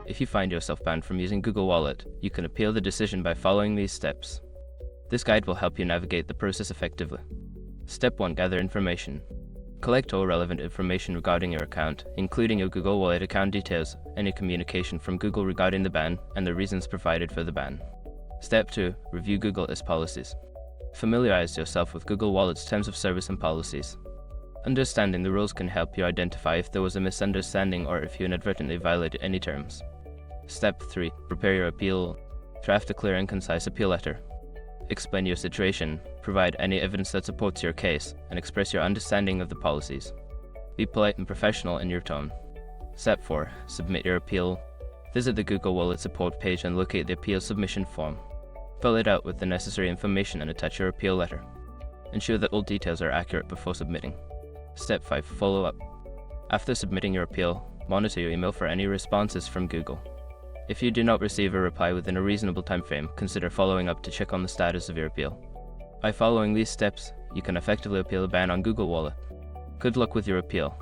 If you find yourself banned from using Google Wallet, you can appeal the decision by following these steps. This guide will help you navigate the process effectively. Step 1. Gather information. Collect all relevant information regarding your account, including your Google Wallet account details, any communication from Google regarding the ban, and the reasons provided for the ban. Step 2. Review Google's policies. Familiarize yourself with Google Wallet's terms of service and policies. Understanding the rules can help you identify if there was a misunderstanding or if you inadvertently violated any terms. Step 3. Prepare your appeal. Draft a clear and concise appeal letter. Explain your situation, provide any evidence that supports your case, and express your understanding of the policies. Be polite and professional in your tone. Step 4. Submit your appeal. Visit the Google Wallet support page and locate the appeal submission form. Fill it out with the necessary information and attach your appeal letter. Ensure that all details are accurate before submitting. Step 5. Follow up. After submitting your appeal, monitor your email for any responses from Google. If you do not receive a reply within a reasonable time frame, consider following up to check on the status of your appeal. By following these steps, you can effectively appeal a ban on Google Wallet. Good luck with your appeal.